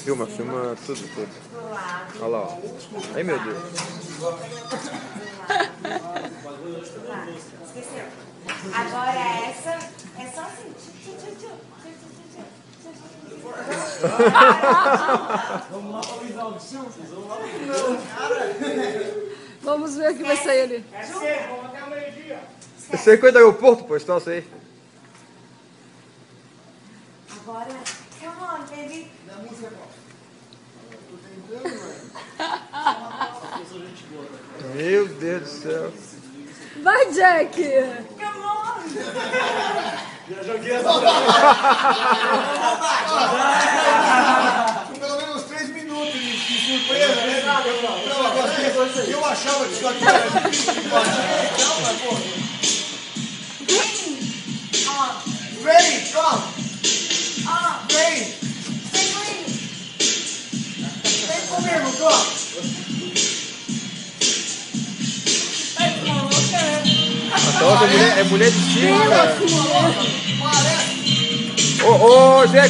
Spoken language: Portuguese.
Filma tudo. Olha lá, ó. Ai, meu Deus. Esqueceu. Agora essa é só assim. Vamos lá para o Isal de Silvio. Vamos ver o que vai sair ali. É cedo, vamos até o meio-dia. Esse aí é coisa do aeroporto, pô, esse troço aí. Agora, come on, baby. Da música qual? Tô tentando, velho. Meu Deus do céu. Vai, Jack! Come on. Já joguei essa. Pelo menos 3 minutos de surpresa, né? Eu achava que isso aqui era difícil. Calma, pô. Vem, calma. Vem. Vem comigo, calma. Nossa, é mulher de estilo, cara. Parece. Ô, Zé,